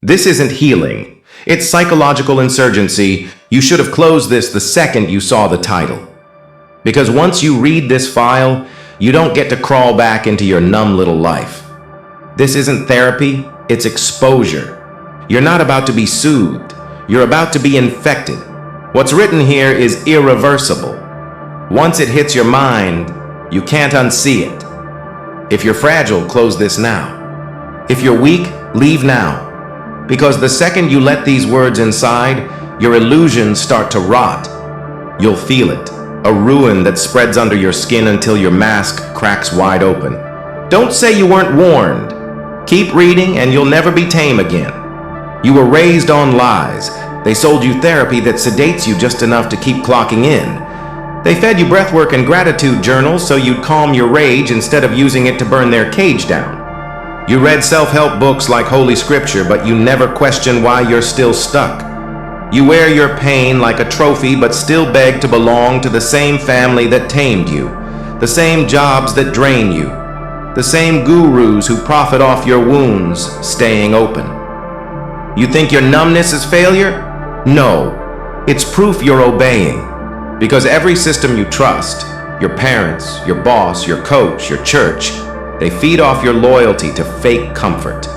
This isn't healing. It's psychological insurgency. You should have closed this the second you saw the title. Because once you read this file, you don't get to crawl back into your numb little life. This isn't therapy, it's exposure. You're not about to be soothed. You're about to be infected. What's written here is irreversible. Once it hits your mind, you can't unsee it. If you're fragile, close this now. If you're weak, leave now. Because the second you let these words inside, your illusions start to rot. You'll feel it, a ruin that spreads under your skin until your mask cracks wide open. Don't say you weren't warned. Keep reading and you'll never be tame again. You were raised on lies. They sold you therapy that sedates you just enough to keep clocking in. They fed you breathwork and gratitude journals so you'd calm your rage instead of using it to burn their cage down. You read self-help books like Holy Scripture, but you never question why you're still stuck. You wear your pain like a trophy, but still beg to belong to the same family that tamed you, the same jobs that drain you, the same gurus who profit off your wounds staying open. You think your numbness is failure? No, it's proof you're obeying. Because every system you trust, your parents, your boss, your coach, your church, they feed off your loyalty to fake comfort.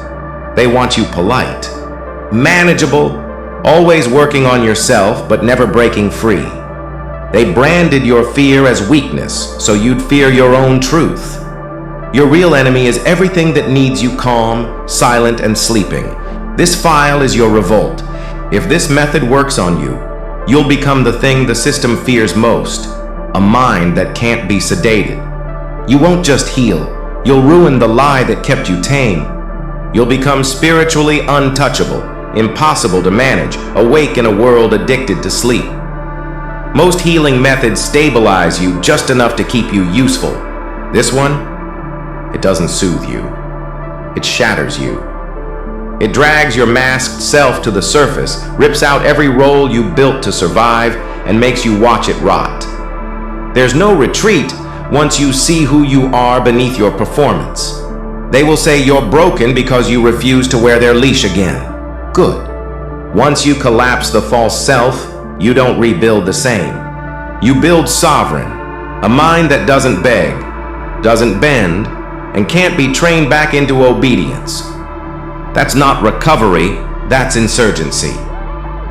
They want you polite, manageable, always working on yourself but never breaking free. They branded your fear as weakness so you'd fear your own truth. Your real enemy is everything that needs you calm, silent, and sleeping. This file is your revolt. If this method works on you, you'll become the thing the system fears most, a mind that can't be sedated. You won't just heal. You'll ruin the lie that kept you tame. You'll become spiritually untouchable, impossible to manage, awake in a world addicted to sleep. Most healing methods stabilize you just enough to keep you useful. This one, it doesn't soothe you. It shatters you. It drags your masked self to the surface, rips out every role you built to survive, and makes you watch it rot. There's no retreat once you see who you are beneath your performance. They will say you're broken because you refuse to wear their leash again. Good. Once you collapse the false self, you don't rebuild the same. You build sovereign, a mind that doesn't beg, doesn't bend, and can't be trained back into obedience. That's not recovery, that's insurgency.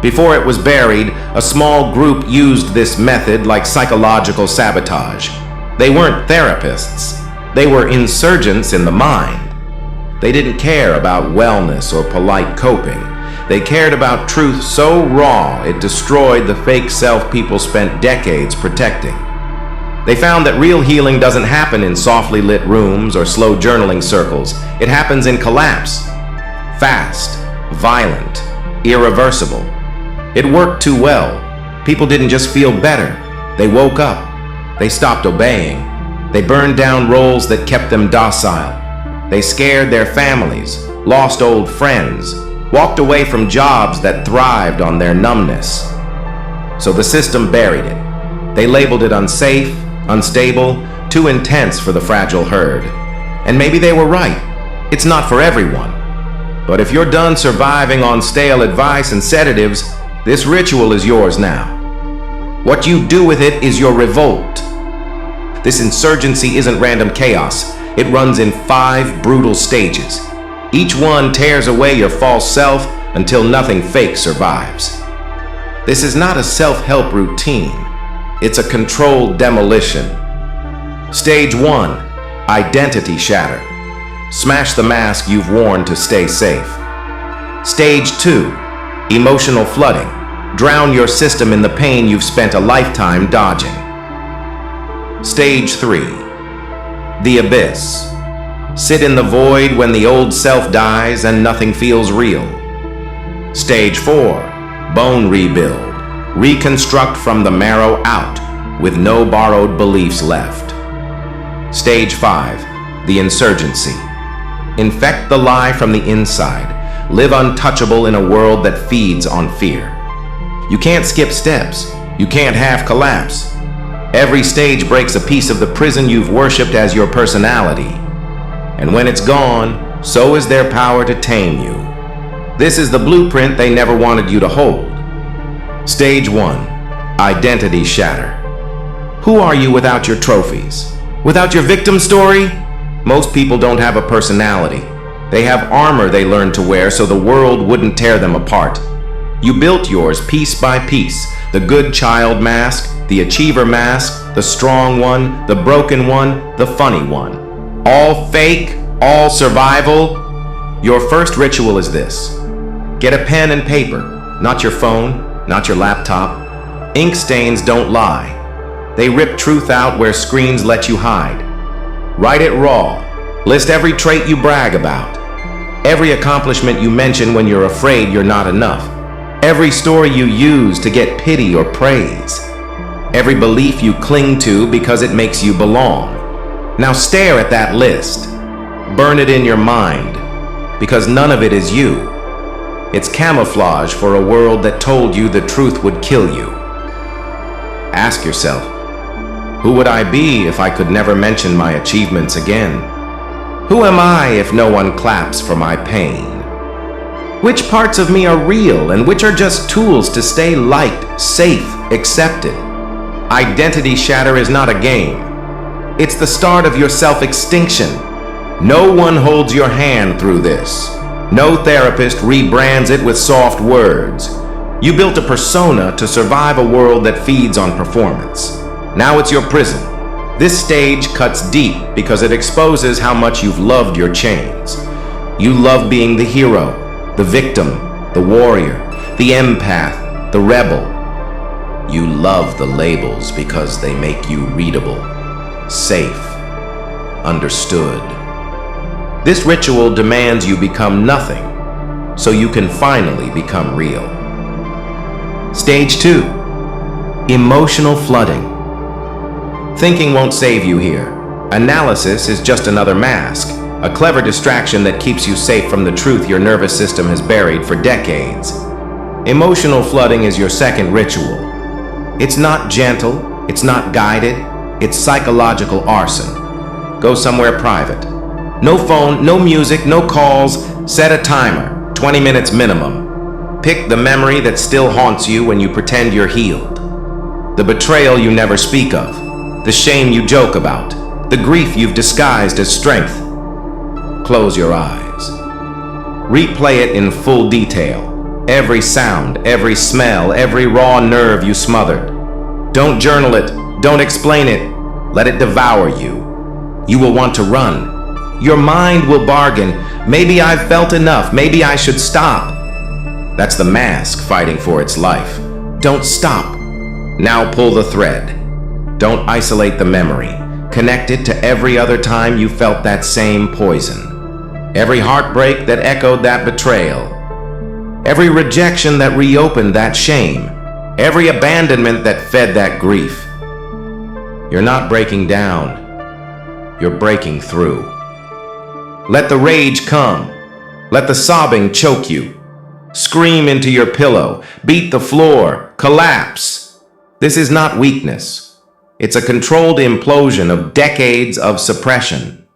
Before it was buried, a small group used this method like psychological sabotage. They weren't therapists. They were insurgents in the mind. They didn't care about wellness or polite coping. They cared about truth so raw it destroyed the fake self people spent decades protecting. They found that real healing doesn't happen in softly lit rooms or slow journaling circles. It happens in collapse. Fast, violent, irreversible. It worked too well. People didn't just feel better. They woke up. They stopped obeying. They burned down roles that kept them docile. They scared their families, lost old friends, walked away from jobs that thrived on their numbness. So the system buried it. They labeled it unsafe, unstable, too intense for the fragile herd. And maybe they were right. It's not for everyone. But if you're done surviving on stale advice and sedatives, this ritual is yours now. What you do with it is your revolt. This insurgency isn't random chaos. It runs in 5 brutal stages. Each one tears away your false self until nothing fake survives. This is not a self-help routine. It's a controlled demolition. Stage 1, identity shatter. Smash the mask you've worn to stay safe. Stage 2, emotional flooding. Drown your system in the pain you've spent a lifetime dodging. Stage 3, the abyss. Sit in the void when the old self dies and nothing feels real. Stage 4, bone rebuild. Reconstruct from the marrow out with no borrowed beliefs left. Stage 5, the insurgency. Infect the lie from the inside. Live untouchable in a world that feeds on fear. You can't skip steps. You can't half collapse. Every stage breaks a piece of the prison you've worshipped as your personality. And when it's gone, so is their power to tame you. This is the blueprint they never wanted you to hold. Stage 1. Identity shatter. Who are you without your trophies? Without your victim story? Most people don't have a personality. They have armor they learned to wear so the world wouldn't tear them apart. You built yours piece by piece. The good child mask, the achiever mask, the strong one, the broken one, the funny one. All fake, all survival. Your first ritual is this. Get a pen and paper, not your phone, not your laptop. Ink stains don't lie. They rip truth out where screens let you hide. Write it raw. List every trait you brag about. Every accomplishment you mention when you're afraid you're not enough. Every story you use to get pity or praise. Every belief you cling to because it makes you belong. Now stare at that list. Burn it in your mind, because none of it is you. It's camouflage for a world that told you the truth would kill you. Ask yourself, who would I be if I could never mention my achievements again? Who am I if no one claps for my pain? Which parts of me are real and which are just tools to stay liked, safe, accepted? Identity shatter is not a game. It's the start of your self-extinction. No one holds your hand through this. No therapist rebrands it with soft words. You built a persona to survive a world that feeds on performance. Now it's your prison. This stage cuts deep because it exposes how much you've loved your chains. You love being the hero, the victim, the warrior, the empath, the rebel. You love the labels because they make you readable, safe, understood. This ritual demands you become nothing, so you can finally become real. Stage 2. Emotional flooding. Thinking won't save you here. Analysis is just another mask, a clever distraction that keeps you safe from the truth your nervous system has buried for decades. Emotional flooding is your second ritual. It's not gentle, it's not guided, it's psychological arson. Go somewhere private. No phone, no music, no calls. Set a timer, 20 minutes minimum. Pick the memory that still haunts you when you pretend you're healed. The betrayal you never speak of. The shame you joke about. The grief you've disguised as strength. Close your eyes. Replay it in full detail. Every sound, every smell, every raw nerve you smothered. Don't journal it. Don't explain it. Let it devour you. You will want to run. Your mind will bargain. Maybe I've felt enough. Maybe I should stop. That's the mask fighting for its life. Don't stop. Now pull the thread. Don't isolate the memory. Connect it to every other time you felt that same poison. Every heartbreak that echoed that betrayal. Every rejection that reopened that shame. Every abandonment that fed that grief. You're not breaking down. You're breaking through. Let the rage come. Let the sobbing choke you. Scream into your pillow. Beat the floor. Collapse. This is not weakness. It's a controlled implosion of decades of suppression.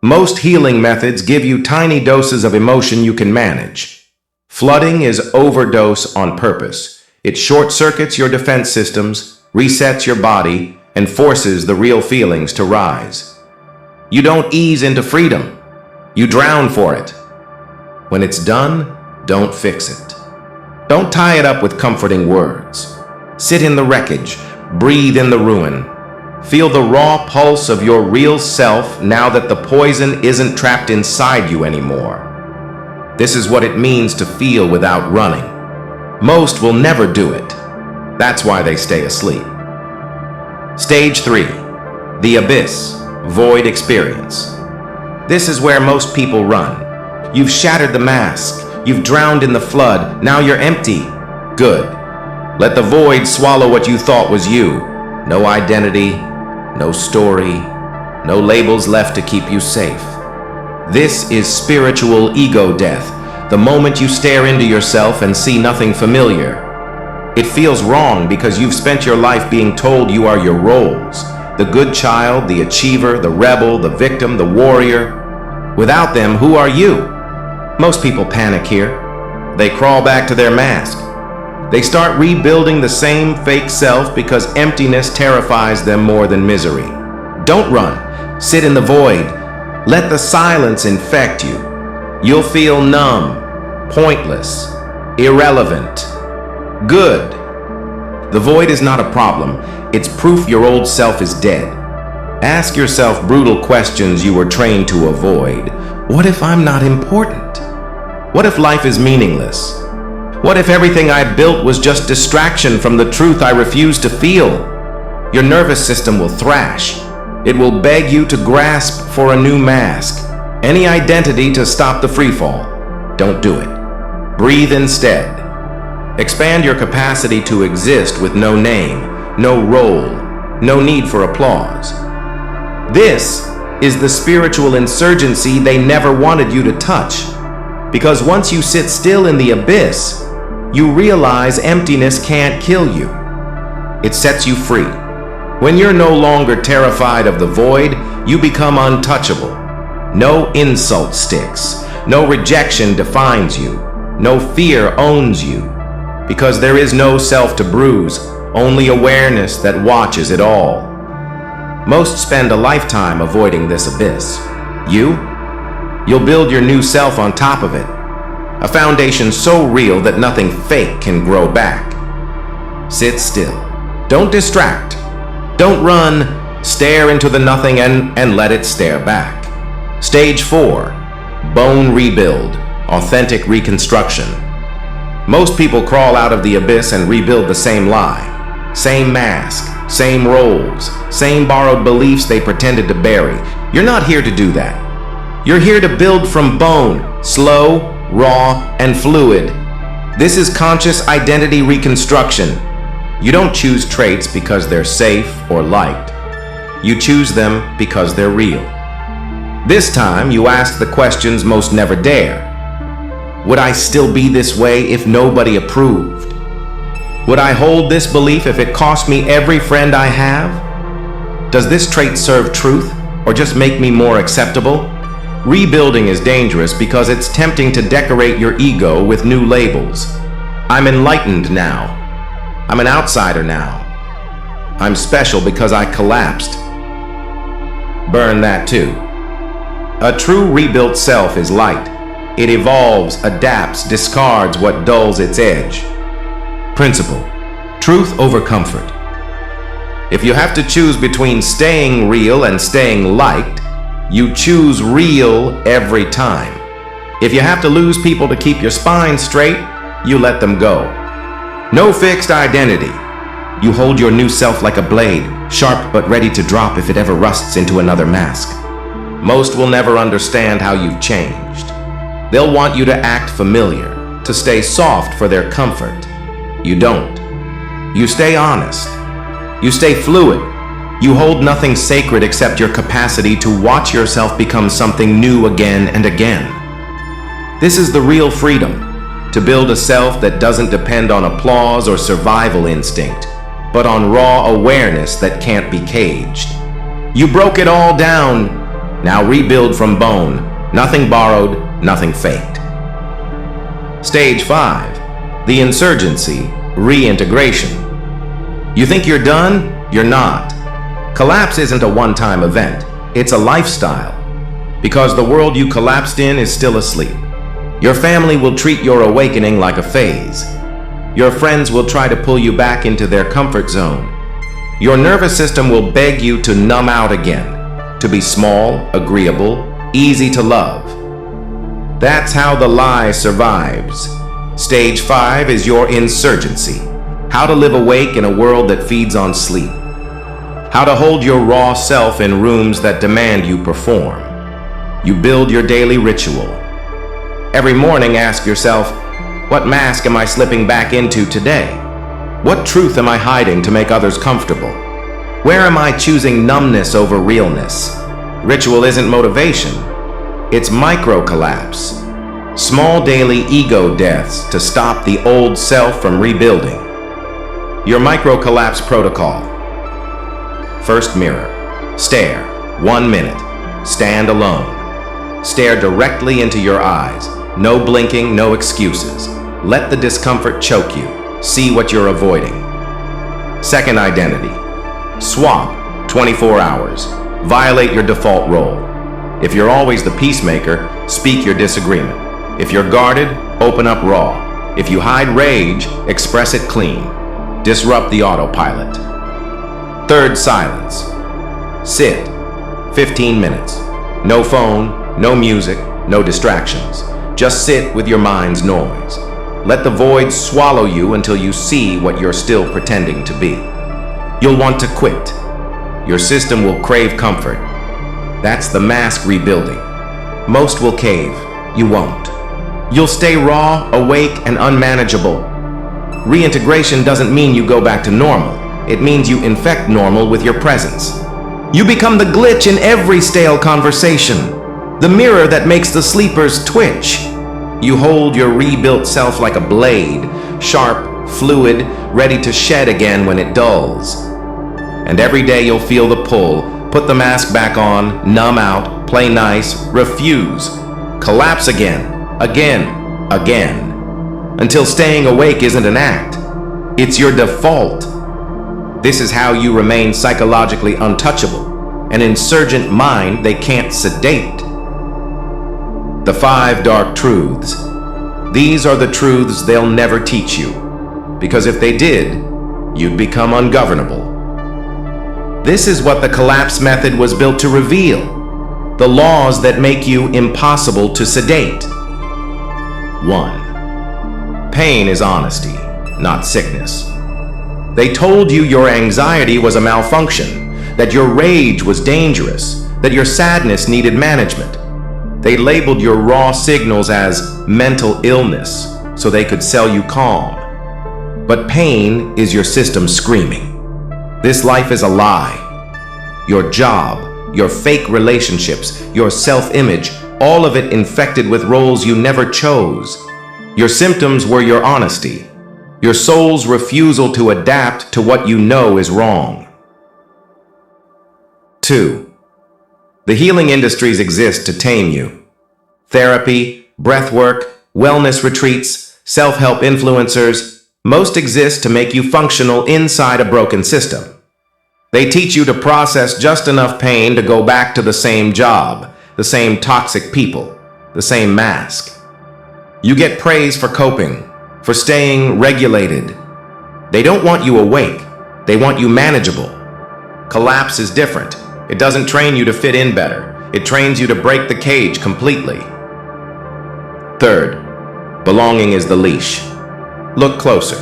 Most healing methods give you tiny doses of emotion you can manage. Flooding is overdose on purpose. It short-circuits your defense systems, resets your body, and forces the real feelings to rise. You don't ease into freedom. You drown for it. When it's done, don't fix it. Don't tie it up with comforting words. Sit in the wreckage. Breathe in the ruin. Feel the raw pulse of your real self now that the poison isn't trapped inside you anymore. This is what it means to feel without running. Most will never do it. That's why they stay asleep. Stage 3. The abyss, void experience. This is where most people run. You've shattered the mask. You've drowned in the flood. Now you're empty. Good. Let the void swallow what you thought was you. No identity, no story, no labels left to keep you safe. This is spiritual ego death, the moment you stare into yourself and see nothing familiar. It feels wrong because you've spent your life being told you are your roles, the good child, the achiever, the rebel, the victim, the warrior. Without them, who are you? Most people panic here. They crawl back to their mask. They start rebuilding the same fake self because emptiness terrifies them more than misery. Don't run. Sit in the void. Let the silence infect you. You'll feel numb, pointless, irrelevant. Good. The void is not a problem. It's proof your old self is dead. Ask yourself brutal questions you were trained to avoid. What if I'm not important? What if life is meaningless? What if everything I built was just distraction from the truth I refuse to feel? Your nervous system will thrash. It will beg you to grasp for a new mask, any identity to stop the freefall. Don't do it. Breathe instead. Expand your capacity to exist with no name, no role, no need for applause. This is the spiritual insurgency they never wanted you to touch. Because once you sit still in the abyss, you realize emptiness can't kill you. It sets you free. When you're no longer terrified of the void, you become untouchable. No insult sticks. No rejection defines you. No fear owns you. Because there is no self to bruise, only awareness that watches it all. Most spend a lifetime avoiding this abyss. You'll build your new self on top of it. A foundation so real that nothing fake can grow back. Sit still. Don't distract. Don't run. Stare into the nothing and let it stare back. Stage 4. Bone rebuild. Authentic reconstruction. Most people crawl out of the abyss and rebuild the same lie. Same mask. Same roles. Same borrowed beliefs they pretended to bury. You're not here to do that. You're here to build from bone. Slow, raw, and fluid. This is conscious identity reconstruction. You don't choose traits because they're safe or liked. You choose them because they're real. This time, you ask the questions most never dare. Would I still be this way if nobody approved? Would I hold this belief if it cost me every friend I have? Does this trait serve truth or just make me more acceptable? Rebuilding is dangerous because it's tempting to decorate your ego with new labels. I'm enlightened now. I'm an outsider now. I'm special because I collapsed. Burn that too. A true rebuilt self is light. It evolves, adapts, discards what dulls its edge. Principle: truth over comfort. If you have to choose between staying real and staying liked, you choose real every time. If you have to lose people to keep your spine straight, you let them go. No fixed identity. You hold your new self like a blade, sharp but ready to drop if it ever rusts into another mask. Most will never understand how you've changed. They'll want you to act familiar, to stay soft for their comfort. You don't. You stay honest. You stay fluid. You hold nothing sacred except your capacity to watch yourself become something new again and again. This is the real freedom, to build a self that doesn't depend on applause or survival instinct, but on raw awareness that can't be caged. You broke it all down. Now rebuild from bone. Nothing borrowed, nothing faked. Stage 5. The insurgency, reintegration. You think you're done? You're not. Collapse isn't a one-time event. It's a lifestyle. Because the world you collapsed in is still asleep. Your family will treat your awakening like a phase. Your friends will try to pull you back into their comfort zone. Your nervous system will beg you to numb out again, to be small, agreeable, easy to love. That's how the lie survives. Stage 5 is your insurgency. How to live awake in a world that feeds on sleep. How to hold your raw self in rooms that demand you perform. You build your daily ritual. Every morning ask yourself, what mask am I slipping back into today? What truth am I hiding to make others comfortable? Where am I choosing numbness over realness? Ritual isn't motivation. It's micro-collapse. Small daily ego deaths to stop the old self from rebuilding. Your micro-collapse protocol. First mirror. Stare. 1 minute. Stand alone. Stare directly into your eyes. No blinking, no excuses. Let the discomfort choke you. See what you're avoiding. Second identity. Swap 24 hours. Violate your default role. If you're always the peacemaker, speak your disagreement. If you're guarded, open up raw. If you hide rage, express it clean. Disrupt the autopilot. Third silence. Sit. 15 minutes. No phone, no music, no distractions. Just sit with your mind's noise. Let the void swallow you until you see what you're still pretending to be. You'll want to quit. Your system will crave comfort. That's the mask rebuilding. Most will cave. You won't. You'll stay raw, awake, and unmanageable. Reintegration doesn't mean you go back to normal. It means you infect normal with your presence. You become the glitch in every stale conversation, the mirror that makes the sleepers twitch. You hold your rebuilt self like a blade, sharp, fluid, ready to shed again when it dulls. And every day you'll feel the pull, put the mask back on, numb out, play nice, refuse, collapse again, until staying awake isn't an act. It's your default. This is how you remain psychologically untouchable, an insurgent mind they can't sedate. The 5 dark truths. These are the truths they'll never teach you, because if they did, you'd become ungovernable. This is what the collapse method was built to reveal, the laws that make you impossible to sedate. 1. Pain is honesty, not sickness. They told you your anxiety was a malfunction, that your rage was dangerous, that your sadness needed management. They labeled your raw signals as mental illness so they could sell you calm. But pain is your system screaming. This life is a lie. Your job, your fake relationships, your self-image, all of it infected with roles you never chose. Your symptoms were your honesty, your soul's refusal to adapt to what you know is wrong. 2. The healing industries exist to tame you. Therapy, breathwork, wellness retreats, self-help influencers, most exist to make you functional inside a broken system. They teach you to process just enough pain to go back to the same job, the same toxic people, the same mask. You get praise for coping, for staying regulated. They don't want you awake. They want you manageable. Collapse is different. It doesn't train you to fit in better. It trains you to break the cage completely. 3. Belonging is the leash. Look closer.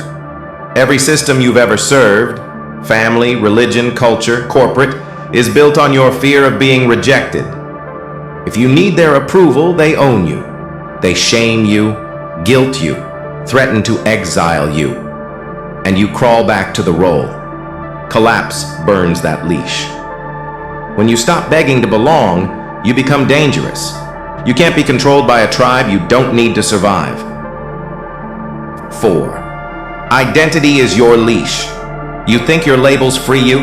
Every system you've ever served, family, religion, culture, corporate, is built on your fear of being rejected. If you need their approval, they own you. They shame you, guilt you, threaten to exile you, and you crawl back to the role. Collapse burns that leash. When you stop begging to belong, you become dangerous. You can't be controlled by a tribe you don't need to survive. 4. Identity is your leash. You think your labels free you?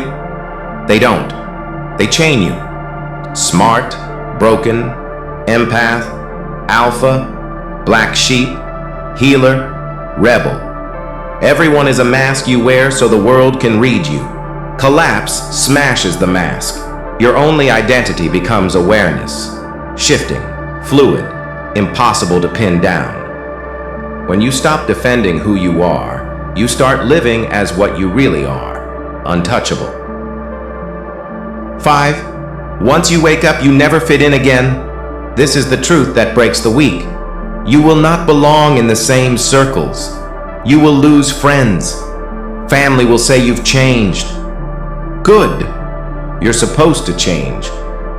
They don't. They chain you. Smart, broken, empath, alpha, black sheep, healer, rebel. Everyone is a mask you wear so the world can read you. Collapse smashes the mask. Your only identity becomes awareness, shifting, fluid, impossible to pin down. When you stop defending who you are, you start living as what you really are, untouchable. 5. Once you wake up, you never fit in again. This is the truth that breaks the weak. You will not belong in the same circles. You will lose friends. Family will say you've changed. Good. You're supposed to change.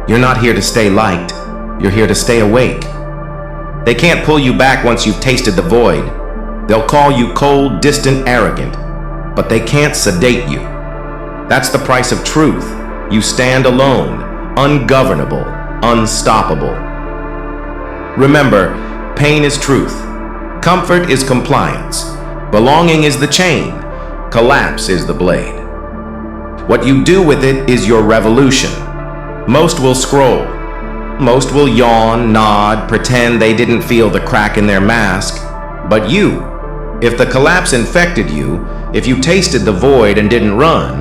You're not here to stay liked. You're here to stay awake. They can't pull you back once you've tasted the void. They'll call you cold, distant, arrogant, but they can't sedate you. That's the price of truth. You stand alone, ungovernable, unstoppable. Remember, pain is truth. Comfort is compliance. Belonging is the chain. Collapse is the blade. What you do with it is your revolution. Most will scroll. Most will yawn, nod, pretend they didn't feel the crack in their mask. But If the collapse infected you, if you tasted the void and didn't run,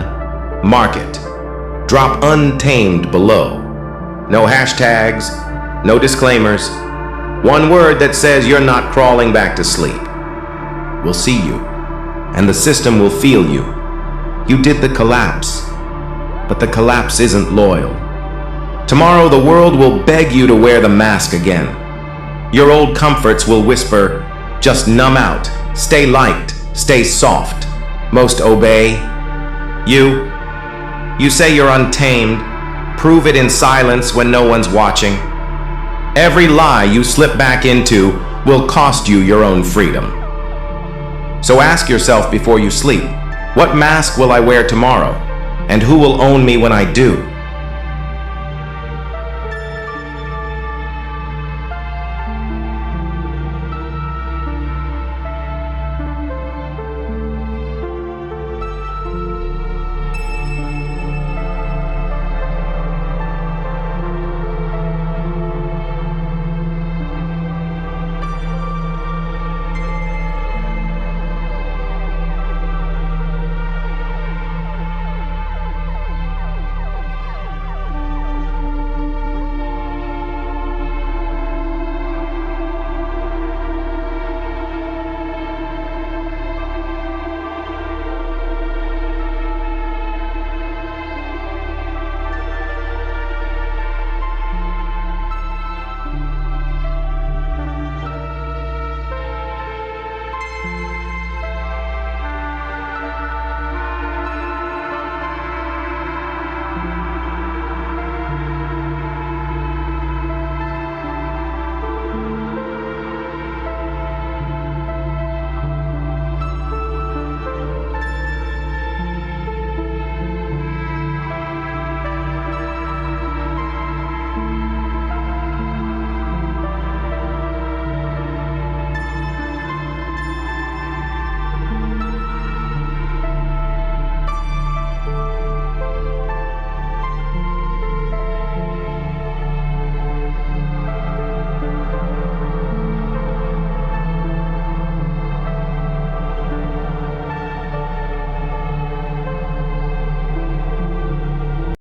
mark it. Drop untamed below. No hashtags, no disclaimers. One word that says you're not crawling back to sleep. We'll see you, and the system will feel you. You did the collapse, but the collapse isn't loyal. Tomorrow the world will beg you to wear the mask again. Your old comforts will whisper, just numb out, stay light, stay soft, most obey. You say you're untamed, prove it in silence when no one's watching. Every lie you slip back into will cost you your own freedom. So ask yourself before you sleep, what mask will I wear tomorrow? And who will own me when I do?